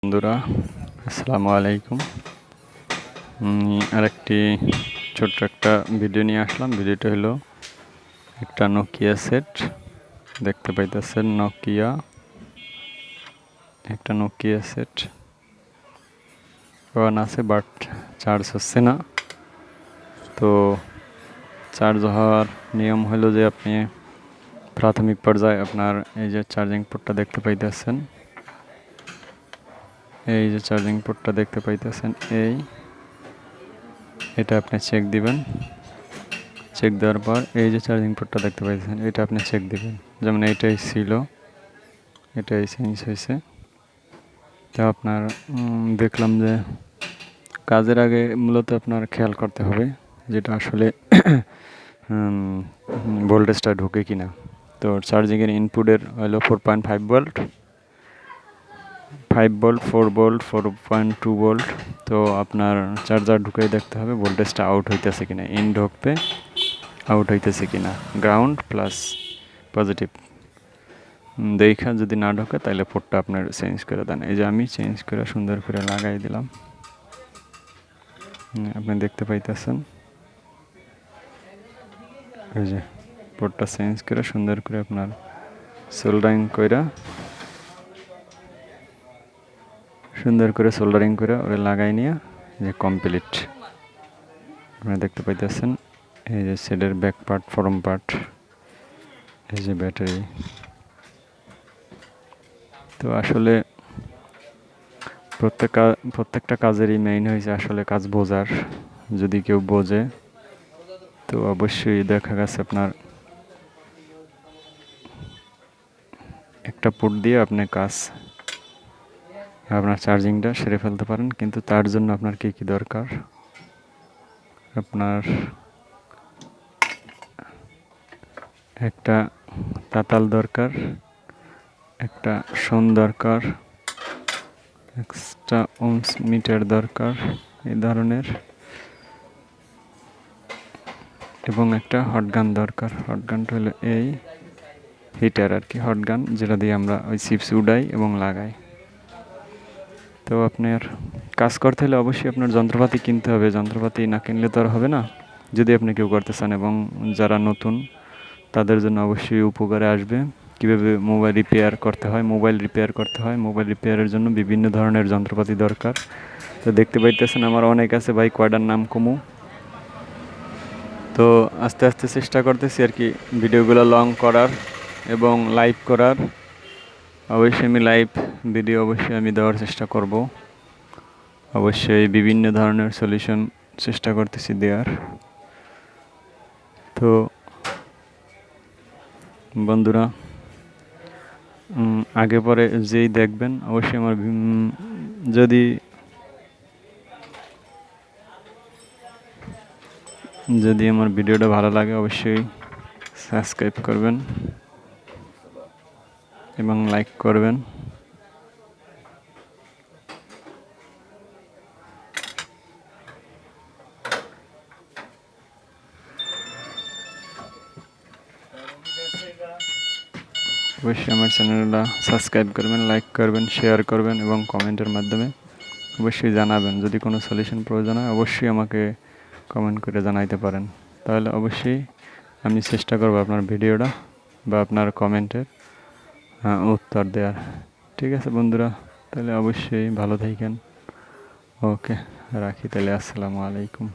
বন্ধুরা আসসালামু আলাইকুম। আরেকটি ছোট্ট একটা ভিডিও নিয়ে আসলাম। ভিডিওটা হলো একটা নোকিয়া সেট দেখতে পাইতেছেন। একটা নোকিয়া সেট অন আছে, বাট চার্জ হচ্ছে না। তো চার্জ হওয়ার নিয়ম হলো যে আপনি প্রাথমিক পর্যায়ে আপনার এই যে চার্জিং পোর্টটা দেখতে পাইতেছেন, এটা আপনি চেক দিবেন। চেক দেওয়ার পর এই যে চার্জিং পোর্টটা দেখতে পাইতেছেন, এটা আপনি চেক দিবেন। যেমন এইটাই ছিল, এটাই চেঞ্জ হয়েছে। তো আপনার দেখলাম যে কাজের আগে মূলত আপনার খেয়াল করতে হবে যেটা আসলে ভোল্টেজটা ঢোকে কিনা। তো চার্জিংয়ের ইনপুটের হলো 4.5 ভোল্ট, 5 ভোল্ট, 4 ভোল্ট, 4.2 ভোল্ট। তো আপনার চার্জার ঢুকেই দেখতে হবে ভোল্টেজটা আউট হইতেছে কিনা, ইন ঢুকবে আউট হইতেছে কিনা, গ্রাউন্ড প্লাস পজিটিভ দেখা যদি না ঢোকে তাহলে পোর্টটা আপনার চেঞ্জ করে দেন। এই যে আমি চেঞ্জ করে সুন্দর করে লাগাই দিলাম, আপনি দেখতে পাইতেছেন। এই যে পোর্টটা চেঞ্জ করে সুন্দর করে আপনার সোল্ডারিং করে ওরে লাগাই নিয়ে যে কমপ্লিট আপনি দেখতে পাইতেছেন। এই যে সেটের ব্যাক পার্ট, ফরম পার্ট, এই যে ব্যাটারি। তো আসলে প্রত্যেকটা কাজেরই মেইন হয়েছে আসলে কাজ বোঝার। যদি কেউ বোঝে তো অবশ্যই দেখা গেছে আপনার একটা পোর্ট দিয়ে আপনি আপনার চার্জিংটা সেরে ফেলতে পারেন। কিন্তু তার জন্য আপনার কি দরকার? আপনার একটা তাতাল দরকার, একটা শোন দরকার, এক্সট্রা ওমস মিটার দরকার এই ধরনের, এবং একটা হটগান দরকার। হটগানটা হলো এই হিটার আর কি, হটগান যেটা দিয়ে আমরা ওই চিপস উড়াই এবং লাগাই। তো আপনার কাজ করতে হলে অবশ্যই আপনার যন্ত্রপাতি কিনতে হবে। যন্ত্রপাতি না কিনলে তো আর হবে না যদি আপনি কেউ করতে চান। এবং যারা নতুন তাদের জন্য অবশ্যই উপকারে আসবে কীভাবে মোবাইল রিপেয়ার করতে হয়। মোবাইল রিপেয়ারের জন্য বিভিন্ন ধরনের যন্ত্রপাতি দরকার। তো দেখতে পাইতেছেন আমার অনেক আছে ভাই, কয়টার নাম কমু। তো আস্তে আস্তে চেষ্টা করতেছি আর কি ভিডিওগুলো লং করার এবং লাইভ করার। অবশ্যই আমি লাইভ ভিডিও আমি দেওয়ার চেষ্টা করব। অবশ্যই বিভিন্ন ধরনের সলিউশন চেষ্টা করতেছি দেওয়ার। তো বন্ধুরা আগে পরে যেই দেখবেন অবশ্যই আমার যদি আমার ভিডিওটা ভালো লাগে অবশ্যই সাবস্ক্রাইব করবেন এবং লাইক করবেন। অবশ্যই আমার চ্যানেলটা সাবস্ক্রাইব করবেন, লাইক করবেন, শেয়ার করবেন এবং কমেন্টের মাধ্যমে অবশ্যই জানাবেন। যদি কোনো সলিউশন প্রয়োজন হয় অবশ্যই আমাকে কমেন্ট করে জানাইতে পারেন। তাহলে অবশ্যই আমি চেষ্টা করব আপনার ভিডিওটা বা আপনার কমেন্টের উত্তর দেওয়ার। ঠিক আছে বন্ধুরা, তাহলে অবশ্যই ভালো থাকেন। ওকে, রাখি তাহলে। আসসালামু আলাইকুম।